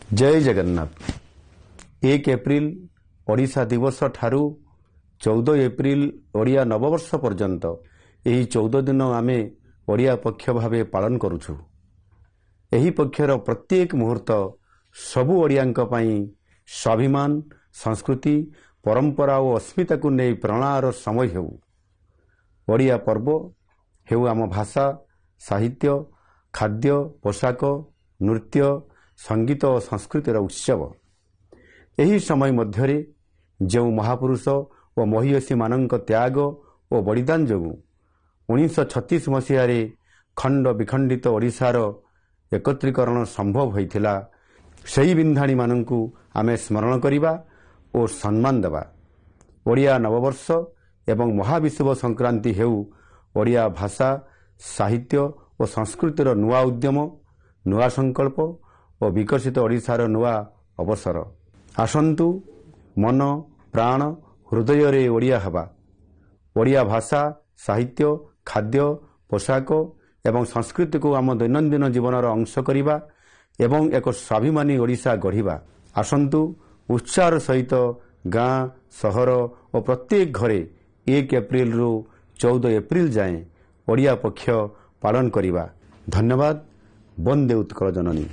जय जगन्नाथ। 1 एप्रिल ओडिशा दिवस ठारू 14 एप्रिल ओडिया नववर्ष पर्यंत यही 14 दिन आमे ओडिया पक्ष भावे पालन करुछु। एही पक्षर प्रत्येक मुहूर्त सबु ओडियांक पई स्वाभिमान, संस्कृति, परंपरा और अस्मिता को नहीं प्रेरणार समय हेउ। ओडिया पर्व हेउ आम भाषा, साहित्य, खाद्य, पोशाक, नृत्य, संगीत और संस्कृतिर उत्सव। एही समय मध्यरे जो महापुरुष और महिषी मानक त्याग और बलिदान जोगु 1936 मसीह खंड विखंडित ओडिशार एकत्रीकरण संभव होइथिला। सही बिंधाणी मानकु आमे स्मरण करिबा और सम्मान देवा। ओडिया नववर्ष एवं महाविश्व संक्रांति हेउ ओडिया भाषा, साहित्य और संस्कृतिर नुआ उद्यम, नुआ संकल्प और विकसित ओडिशार नुआ अवसर। आसंतु मन, प्राण, हृदय रे ओडिया हवा। ओडिया भाषा, साहित्य, खाद्य, पोशाक एवं संस्कृति को आम दैनंदिन जीवनर अंश करिबा एवं एक स्वाभिमानी ओडिशा गढ़िबा। आसंतु उत्साह सहित गाँ, सहर और प्रत्येक घरे 1 एप्रिल रु 14 एप्रिल जाए ओडिया पक्ष पालन करिबा। धन्यवाद। वंदे उत्कल जननी।